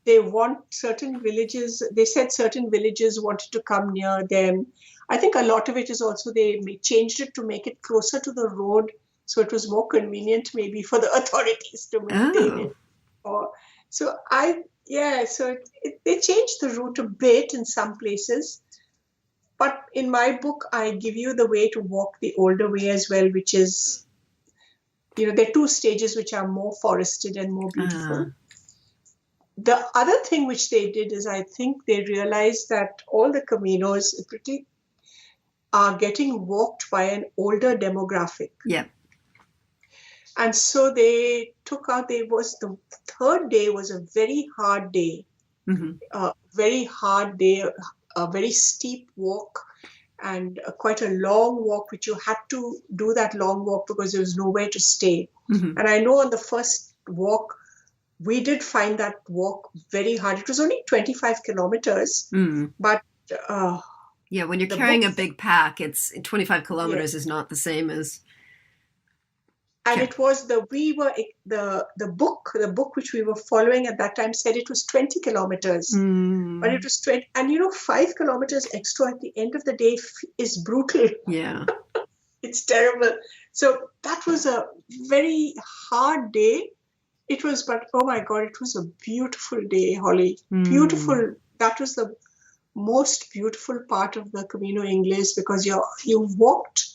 They want certain villages. They said certain villages wanted to come near them. I think a lot of it is also they changed it to make it closer to the road, so it was more convenient maybe for the authorities to maintain oh. it. Or so they changed the route a bit in some places. But in my book, I give you the way to walk the older way as well, which is, there are 2 stages which are more forested and more Uh, beautiful. The other thing which they did is I think they realized that all the caminos are getting walked by an older demographic. yeah. And so they took out, the third day was a very hard day, Hmm. a very steep walk and quite a long walk, which you had to do that long walk because there was nowhere to stay. Hmm. And I know on the first walk, we did find that walk very hard. It was only 25 kilometers, Mm. but Yeah, when you're the carrying book, a big pack, it's 25 yeah. kilometers is not the same as And yeah. it was the book which we were following at that time said it was 20 kilometers, but it Mm. was 20, and 5 kilometers extra at the end of the day is brutal. Yeah. It's terrible. So that was a very hard day. But oh my God, it was a beautiful day, Holly. Mm. Beautiful. That was most beautiful part of the Camino Inglés because you walked,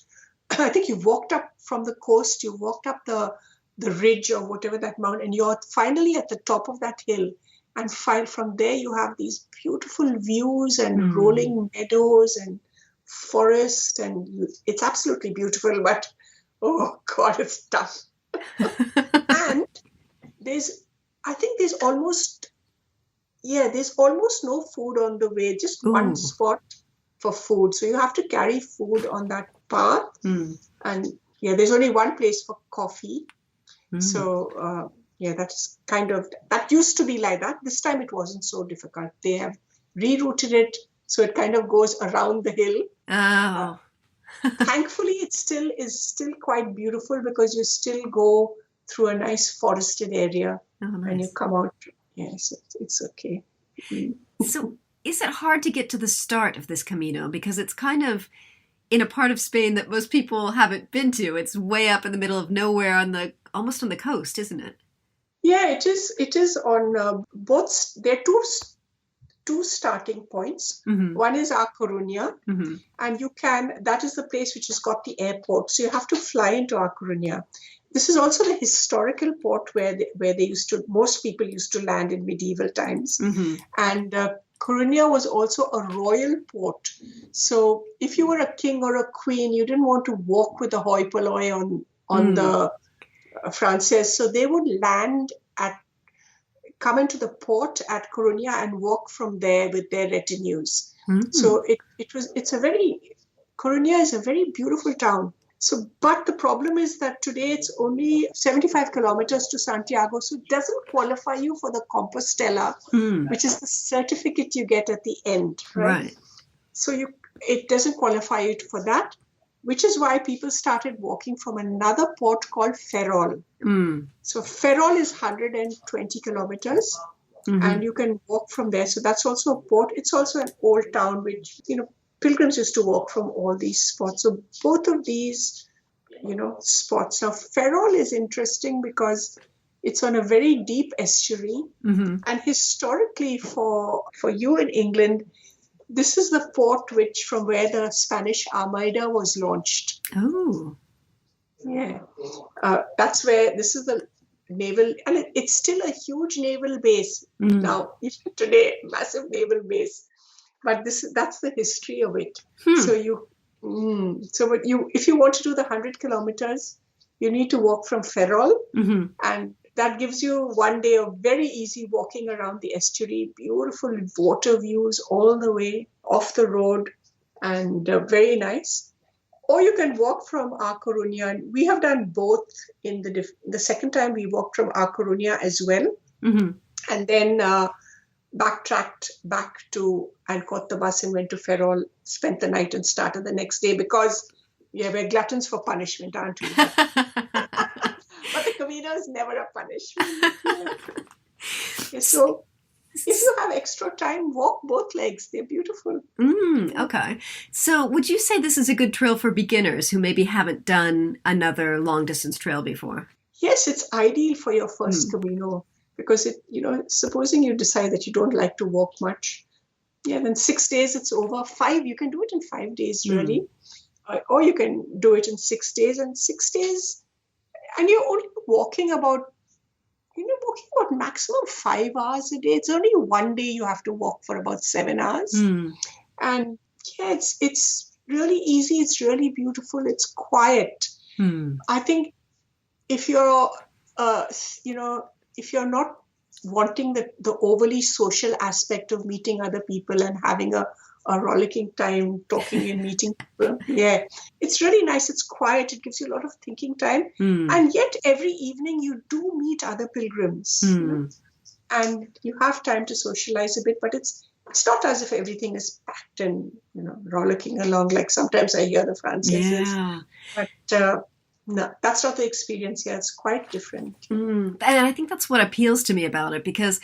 I think you walked up from the coast, you walked up the ridge or whatever that mountain, and you're finally at the top of that hill. And from there, you have these beautiful views and rolling meadows and forest, and it's absolutely beautiful. But oh God, it's tough. And I think there's almost no food on the way. Just one spot for food, so you have to carry food on that path. And there's only one place for coffee. So. That used to be like that. This time it wasn't so difficult. They have rerouted it, so it kind of goes around the hill. Oh. Thankfully, it is still quite beautiful because you still go through a nice forested area and you come out. Yes, it's okay. So is it hard to get to the start of this Camino? Because it's kind of in a part of Spain that most people haven't been to. It's way up in the middle of nowhere almost on the coast, isn't it? Yeah, it is. It is on both. There are two starting points. One is A Coruña, and that is the place which has got the airport. So you have to fly into A Coruña. This is also the historical port where most people used to land in medieval times. And Coruña was also a royal port. So if you were a king or a queen, you didn't want to walk with a hoi polloi on the Frances, so they would come into the port at Coruña and walk from there with their retinues. So Coruña is a very beautiful town. So, but the problem is that today it's only 75 kilometers to Santiago, so it doesn't qualify you for the Compostela, which is the certificate you get at the end, right? So it doesn't qualify you for that. Which is why people started walking from another port called Ferrol. So Ferrol is 120 kilometers, and you can walk from there. So that's also a port. It's also an old town, which, pilgrims used to walk from all these spots. So both of these, spots. Now, Ferrol is interesting because it's on a very deep estuary. And historically for you in England, this is the port from where the Spanish Armada was launched. Oh. Yeah. This is the naval, and it's still a huge naval base. Now, even today, massive naval base. But that's the history of it. So if you want to do the 100 kilometers, you need to walk from Ferrol, and that gives you one day of very easy walking around the estuary, beautiful water views all the way off the road, and very nice. Or you can walk from A Coruña, and we have done both. In the second time, we walked from A Coruña as well, and then backtracked back and caught the bus and went to Ferrol, spent the night and started the next day because we're gluttons for punishment, aren't we? But the Camino is never a punishment. So if you have extra time, walk both legs. They're beautiful. Okay. So would you say this is a good trail for beginners who maybe haven't done another long distance trail before? Yes, it's ideal for your first Camino because supposing you decide that you don't like to walk much, then 6 days it's over. 5, you can do it in 5 days really, or you can do it in 6 days. And 6 days, and you're only walking about maximum 5 hours a day. It's only one day you have to walk for about 7 hours. And it's really easy. It's really beautiful. It's quiet. I think if you're, if you're not wanting the overly social aspect of meeting other people and having a rollicking time, talking and meeting people. It's really nice. It's quiet. It gives you a lot of thinking time. And yet every evening you do meet other pilgrims. And you have time to socialize a bit, but it's not as if everything is packed and, rollicking along like sometimes I hear the Franceses. But no, that's not the experience here. It's quite different. And I think that's what appeals to me about it because,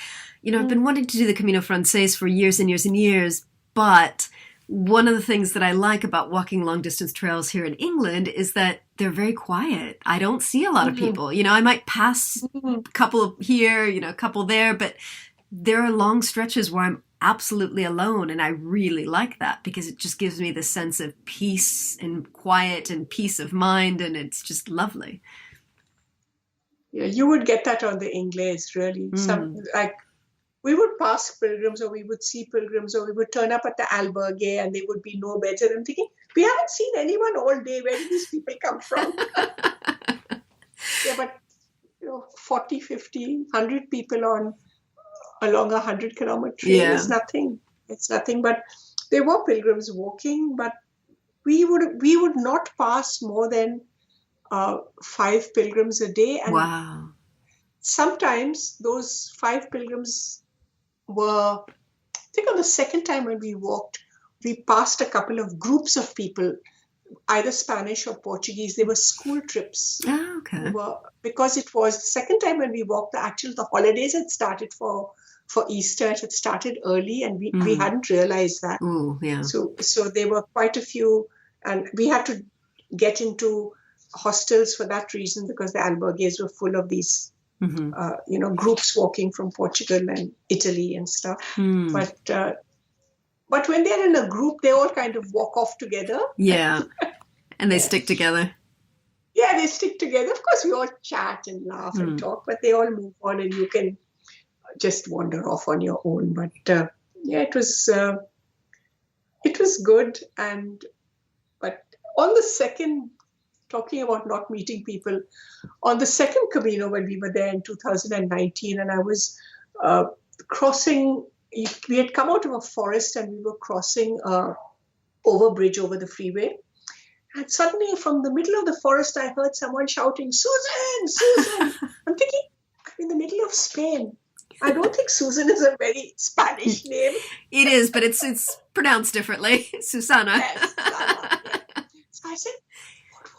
I've been wanting to do the Camino Frances for years and years and years. But one of the things that I like about walking long distance trails here in England is that they're very quiet. I don't see a lot of people. I might pass a couple here, a couple there, but there are long stretches where I'm absolutely alone. And I really like that because it just gives me this sense of peace and quiet and peace of mind. And it's just lovely. Yeah, you would get that on the Inglés, really. Some like we would pass pilgrims or we would see pilgrims or we would turn up at the albergue and there would be no beds. And I'm thinking, we haven't seen anyone all day. Where did these people come from? Yeah, but 40, 50, 100 people along a 100-kilometer trail is nothing. It's nothing. But there were pilgrims walking, but we would not pass more than 5 pilgrims a day. And wow. Sometimes those 5 pilgrims were, I think on the second time when we walked, we passed a couple of groups of people, either Spanish or Portuguese. They were school trips. Oh, okay. Because it was the second time when we walked, the holidays had started for Easter. It had started early and we hadn't realized that. Ooh, yeah. So there were quite a few, and we had to get into hostels for that reason because the albergues were full of these groups walking from Portugal and Italy and stuff. But when they're in a group, they all kind of walk off together. Yeah. And they stick together. Yeah, they stick together. Of course, we all chat and laugh and talk, but they all move on and you can just wander off on your own. But it was good. But on the second, talking about not meeting people, on the second Camino when we were there in 2019, and I was crossing, we had come out of a forest and we were crossing a overbridge over the freeway. And suddenly from the middle of the forest, I heard someone shouting, "Susan, Susan." I'm thinking, I'm in the middle of Spain. I don't think Susan is a very Spanish name. It is, but it's pronounced differently. Susana. Yes, Susana. Yeah. So I said,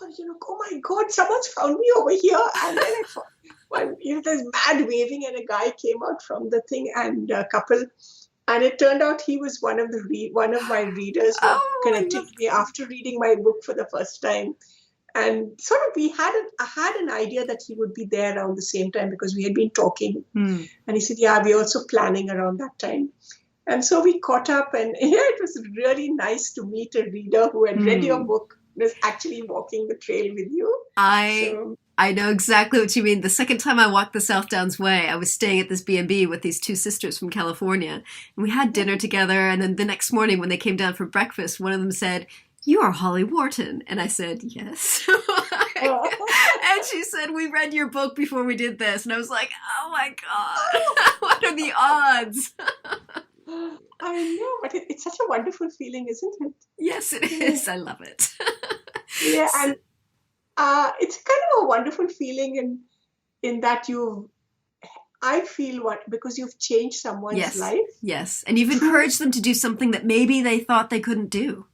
oh my God, someone's found me over here. And then I thought, there's mad waving and a guy came out from the thing and a couple. And it turned out he was one of my readers who connected with me after reading my book for the first time. And sort of I had an idea that he would be there around the same time because we had been talking. And he said, yeah, we're also planning around that time. And so we caught up and it was really nice to meet a reader who had read your book, was actually walking the trail with you. I know exactly what you mean. The second time I walked the South Downs Way, I was staying at this B&B with these 2 sisters from California. And we had dinner together. And then the next morning when they came down for breakfast, one of them said, "You are Holly Wharton." And I said, "Yes." And she said, "We read your book before we did this." And I was like, oh my God, what are the odds? I know, but it's such a wonderful feeling, isn't it? Yes, it is. I love it. Yeah, and it's kind of a wonderful feeling in that I feel because you've changed someone's life. Yes, and you've encouraged them to do something that maybe they thought they couldn't do.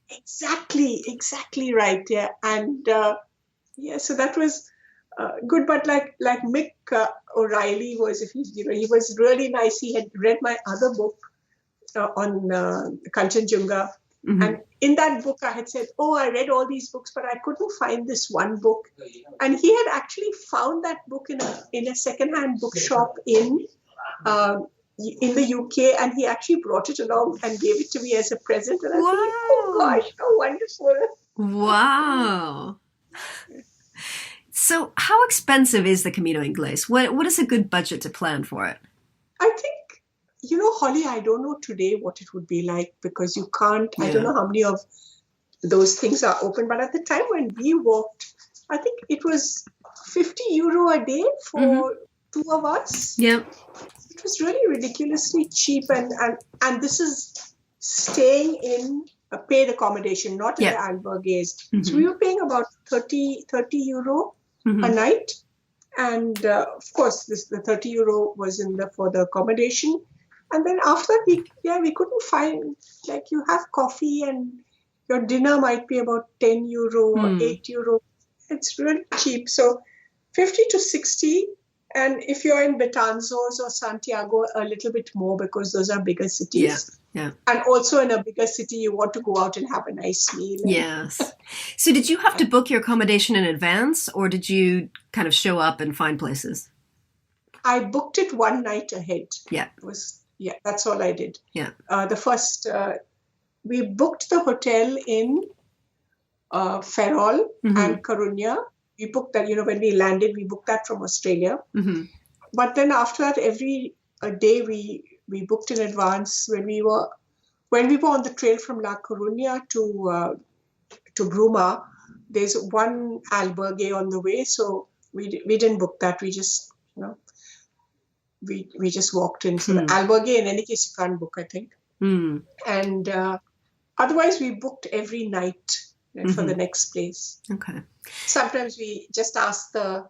Exactly right. Yeah, and so that was good. But like Mick O'Reilly he was really nice. He had read my other book on Kanchenjunga. And in that book, I had said, I read all these books, but I couldn't find this one book. And he had actually found that book in a secondhand bookshop in the UK, and he actually brought it along and gave it to me as a present. And I was like, oh gosh, how wonderful. Wow. So how expensive is the Camino Inglés? What is a good budget to plan for it? I think, Holly, I don't know today what it would be like because you can't, I don't know how many of those things are open. But at the time when we walked, I think it was €50 a day for 2 of us. Yeah. It was really ridiculously cheap. And this is staying in a paid accommodation, not in the albergues. So we were paying about €30 a night. And of course, the €30 was for the accommodation. And then after we couldn't find, you have coffee and your dinner might be about €10 or €8. It's really cheap. So 50 to 60. And if you're in Betanzos or Santiago, a little bit more because those are bigger cities. Yeah. And also in a bigger city, you want to go out and have a nice meal. Yes. So did you have to book your accommodation in advance or did you kind of show up and find places? I booked it one night ahead. Yeah. Yeah, that's all I did. Yeah. We booked the hotel in Ferrol and Coruña. We booked that, when we landed, we booked that from Australia. But then after that, every day we booked in advance. When we were on the trail from La Coruña to Bruma, there's one albergue on the way, so we didn't book that. We just we just walked in. So the albergue, in any case, you can't book, I think. And otherwise, we booked every night for the next place. Okay. Sometimes we just ask the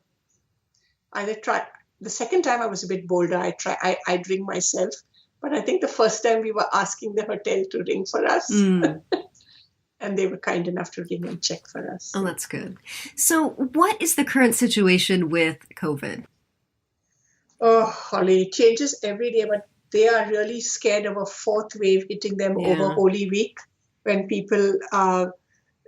second time I was a bit bolder. I'd ring myself, but I think the first time we were asking the hotel to ring for us. And they were kind enough to ring and check for us. Oh, that's good. So what is the current situation with COVID? Oh, Holly, it changes every day, but they are really scared of a fourth wave hitting them over Holy Week, when people,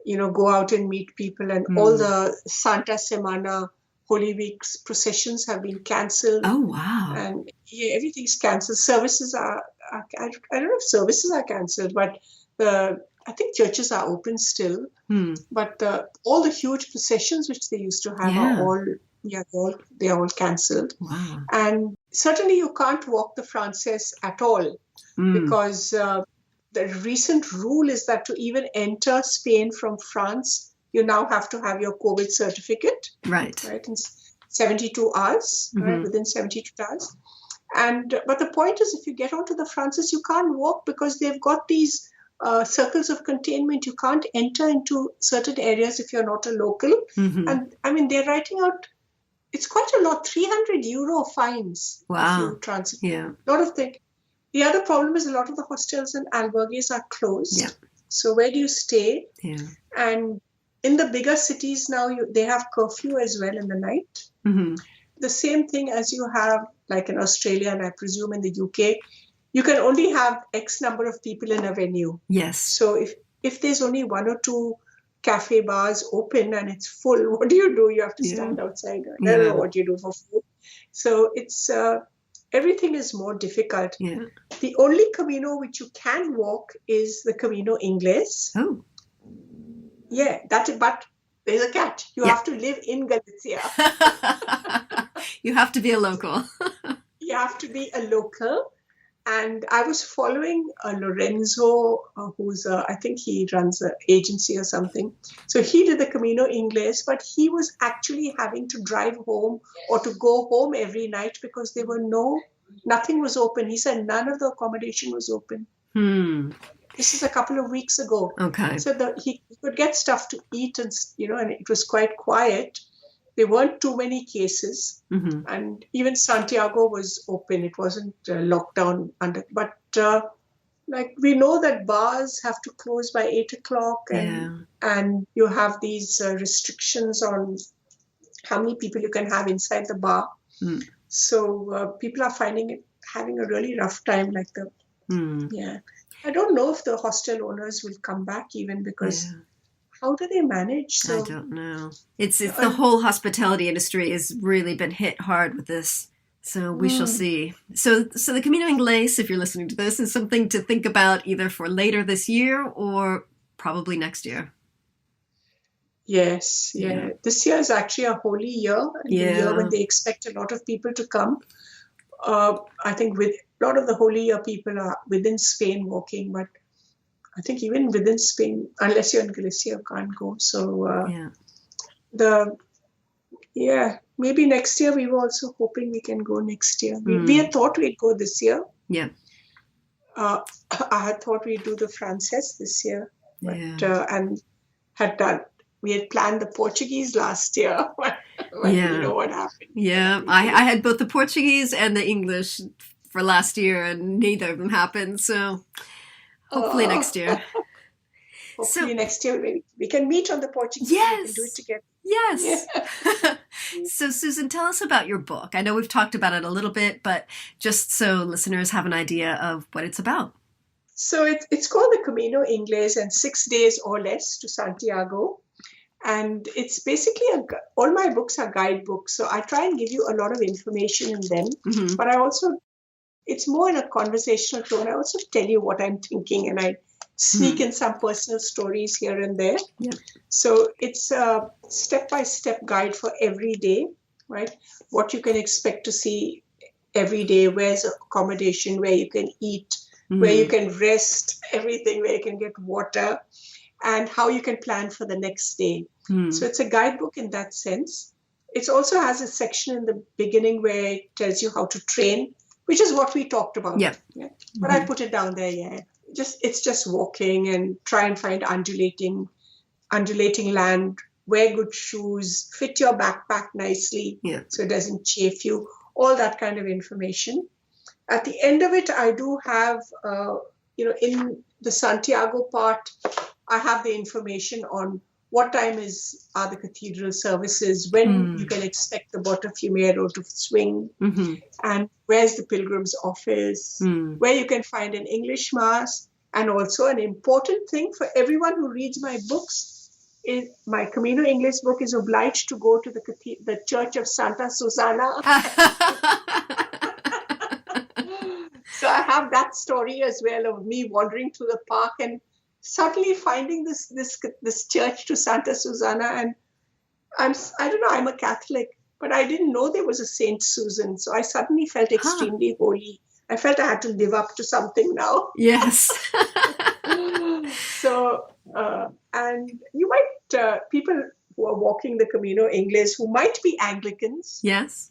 go out and meet people, and all the Santa Semana Holy Week's processions have been cancelled. Oh, wow. And everything's cancelled. Services are I don't know if services are cancelled, but I think churches are open still. But all the huge processions which they used to have are all cancelled. Wow. And certainly you can't walk the Frances at all, because the recent rule is that to even enter Spain from France, you now have to have your COVID certificate. Right. In 72 hours, within 72 hours. But the point is, if you get onto the Frances, you can't walk because they've got these circles of containment. You can't enter into certain areas if you're not a local. And I mean, they're writing out, it's quite a lot, €300 fines. Wow. If you transit. Yeah. A lot of things. The other problem is a lot of the hostels and albergues are closed. Yeah. So where do you stay? Yeah. And in the bigger cities now, they have curfew as well in the night. The same thing as you have like in Australia, and I presume in the UK, you can only have X number of people in a venue. Yes. So if there's only one or two cafe bars open and it's full, what do? You have to stand outside. I don't know what you do for food. So it's everything is more difficult. Yeah. The only Camino which you can walk is the Camino Inglés. Oh. Yeah, but there's a catch. You have to live in Galicia. You have to be a local. You have to be a local. And I was following Lorenzo, who's, I think he runs an agency or something. So he did the Camino Inglés, but he was actually having to drive home or to go home every night because nothing was open. He said none of the accommodation was open. This is a couple of weeks ago. Okay. So he could get stuff to eat and it was quite quiet. There weren't too many cases, and even Santiago was open. It wasn't locked down but we know that bars have to close by 8:00, and you have these restrictions on how many people you can have inside the bar. So people are having a really rough time. I don't know if the hostel owners will come back even because. Yeah. How do they manage? I don't know. It's the whole hospitality industry has really been hit hard with this. So we shall see. So the Camino Inglés, if you're listening to this, is something to think about either for later this year or probably next year. Yes. Yeah. This year is actually a holy year. The year when they expect a lot of people to come. I think with a lot of the holy year people are within Spain walking, but I think even within Spain, unless you're in Galicia, you can't go. So maybe next year. We were also hoping we can go next year. We had thought we'd go this year. Yeah. I had thought we'd do the Frances this year, but and we had planned the Portuguese last year. But you know what happened. Yeah, I had both the Portuguese and the English for last year, and neither of them happened. So. Hopefully next year. Hopefully next year we can meet on the Portuguese. Yes. And do it together. Yes. Yeah. So Susan, tell us about your book. I know we've talked about it a little bit, but just so listeners have an idea of what it's about. So it's called the Camino Inglés and 6 days or less to Santiago. And it's basically all my books are guidebooks. So I try and give you a lot of information in them. But I also it's more in a conversational tone. I also tell you what I'm thinking, and I sneak in some personal stories here and there. Yeah. So it's a step-by-step guide for every day, right? What you can expect to see every day, where's accommodation, where you can eat, where you can rest, everything, where you can get water, and how you can plan for the next day. So it's a guidebook in that sense. It also has a section in the beginning where it tells you how to train, which is what we talked about. Yeah. But I put it down there, it's just walking and try and find undulating land, wear good shoes, fit your backpack nicely so it doesn't chafe you, all that kind of information. At the end of it, I do have, in the Santiago part, I have the information on what time are the cathedral services, when you can expect the Botafumeiro to swing, and where's the pilgrim's office, where you can find an English mass, and also an important thing for everyone who reads my books is my Camino Inglés book is obliged to go to the Church of Santa Susana. So I have that story as well of me wandering through the park and suddenly finding this church to Santa Susana, and I don't know, I'm a Catholic, but I didn't know there was a Saint Susan, so I suddenly felt extremely holy. I felt I had to live up to something now. Yes. So, and you might, people who are walking the Camino Inglés who might be Anglicans. Yes.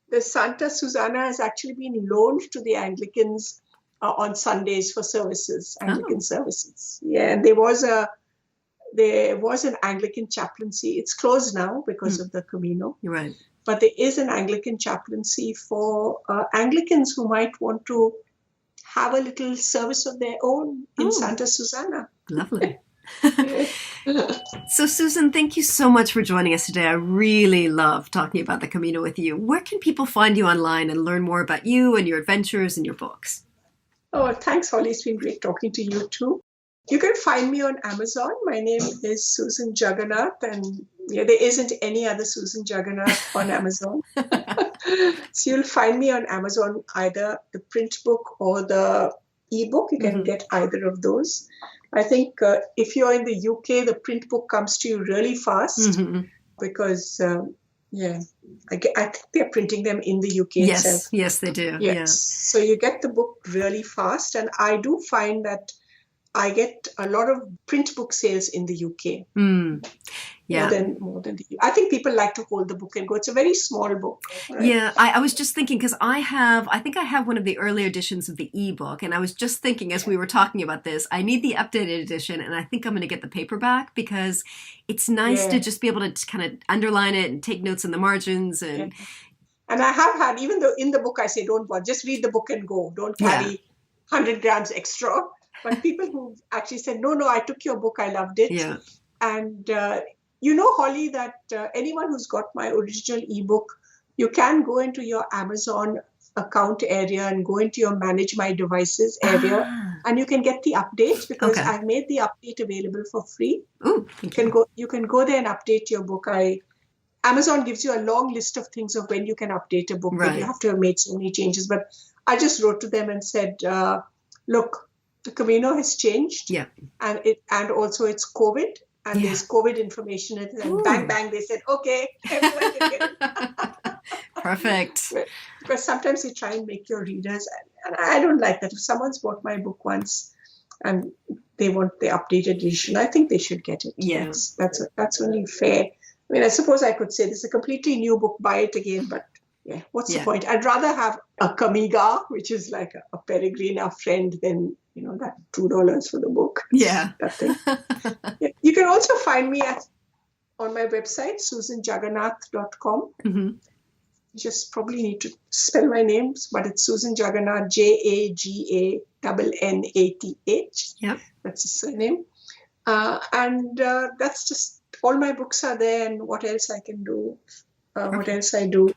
The Santa Susana has actually been loaned to the Anglicans on Sundays for services, Anglican services. Yeah, and there was an Anglican chaplaincy. It's closed now because of the Camino. You're right. But there is an Anglican chaplaincy for Anglicans who might want to have a little service of their own in Santa Susana. Lovely. So, Susan, thank you so much for joining us today. I really love talking about the Camino with you. Where can people find you online and learn more about you and your adventures and your books? Oh, thanks, Holly. It's been great talking to you too. You can find me on Amazon. My name is Susan Jagannath, and there isn't any other Susan Jagannath on Amazon. So you'll find me on Amazon, either the print book or the ebook. You can get either of those. I think if you're in the UK, the print book comes to you really fast because, I think they're printing them in the UK itself. Yes, they do. Yes. Yeah. So you get the book really fast. And I do find that I get a lot of print book sales in the UK. More than the I think people like to hold the book and go. It's a very small book. Right? Yeah, I was just thinking because I think I have one of the early editions of the ebook, and I was just thinking as we were talking about this, I need the updated edition, and I think I'm going to get the paperback because it's nice to just be able to kind of underline it and take notes in the margins and. And I have had, even though in the book I say don't bother, just read the book and go. Don't carry 100 grams extra. But people who actually said, no, I took your book, I loved it. Yeah. And Holly, that anyone who's got my original ebook, you can go into your Amazon account area and go into your Manage My Devices area, and you can get the update because I've made the update available for free. Ooh, you can go there and update your book. Amazon gives you a long list of things of when you can update a book, but you have to have made so many changes. But I just wrote to them and said, look, the Camino has changed, and also it's COVID, and there's COVID information in it, and bang, they said, okay, everyone can get it. Perfect. Because sometimes they try and make your readers, and I don't like that. If someone's bought my book once and they want the updated edition, I think they should get it. Yeah. That's only fair. I mean, I suppose I could say this is a completely new book, buy it again, but what's the point? I'd rather have a Kamiga, which is like a peregrine, a friend, than that $2 for the book. Yeah. That thing. You can also find me on my website, susanjagannath.com. You just probably need to spell my name, but it's Susan Jagannath, Jaganath. Yep. That's the surname. And that's just, all my books are there, and what else I can do, what else I do.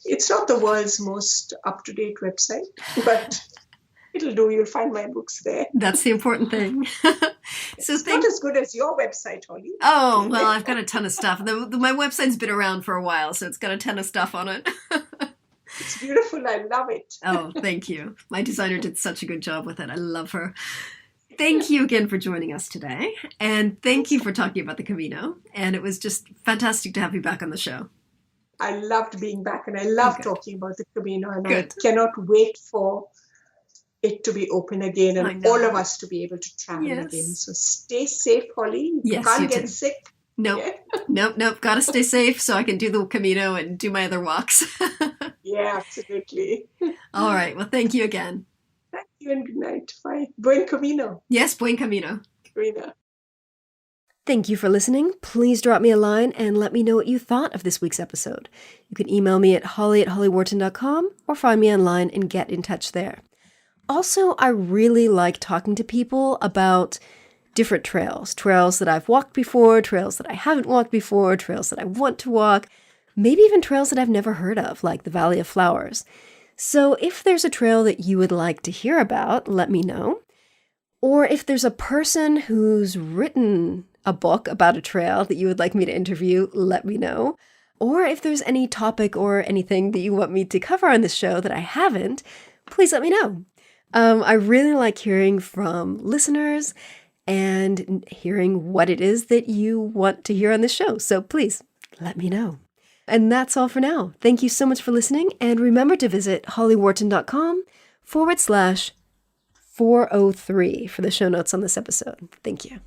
It's not the world's most up-to-date website, but it'll do. You'll find my books there. That's the important thing. It's not as good as your website, Holly. Oh, well, I've got a ton of stuff. My website's been around for a while, so it's got a ton of stuff on it. It's beautiful. I love it. Oh, thank you. My designer did such a good job with it. I love her. Thank you again for joining us today. And thank you for talking about the Camino. And it was just fantastic to have you back on the show. I loved being back, and I love talking about the Camino, and Good. I cannot wait for it to be open again and all of us to be able to travel again. So stay safe, Holly. You can't get sick. Nope. Nope. Gotta stay safe so I can do the Camino and do my other walks. Yeah, absolutely. All right. Well, thank you again. Thank you and good night. Bye. Buen Camino. Yes, buen Camino. Camino. Thank you for listening. Please drop me a line and let me know what you thought of this week's episode. You can email me at holly@hollywharton.com or find me online and get in touch there. Also, I really like talking to people about different trails that I've walked before, trails that I haven't walked before, trails that I want to walk, maybe even trails that I've never heard of, like the Valley of Flowers. So if there's a trail that you would like to hear about, let me know. Or if there's a person who's written a book about a trail that you would like me to interview, let me know. Or if there's any topic or anything that you want me to cover on this show that I haven't, please let me know. I really like hearing from listeners and hearing what it is that you want to hear on this show. So please let me know. And that's all for now. Thank you so much for listening. And remember to visit hollywharton.com/403 for the show notes on this episode. Thank you.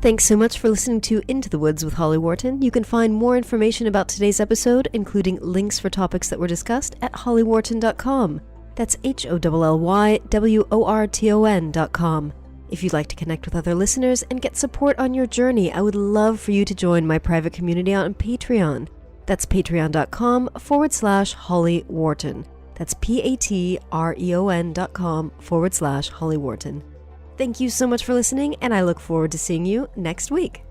Thanks so much for listening to Into the Woods with Holly Wharton. You can find more information about today's episode, including links for topics that were discussed, at hollywharton.com. That's HOLLYWORTON.com. If you'd like to connect with other listeners and get support on your journey, I would love for you to join my private community on Patreon. That's patreon.com/Holly Wharton. That's patreon.com/Holly Wharton. Thank you so much for listening, and I look forward to seeing you next week.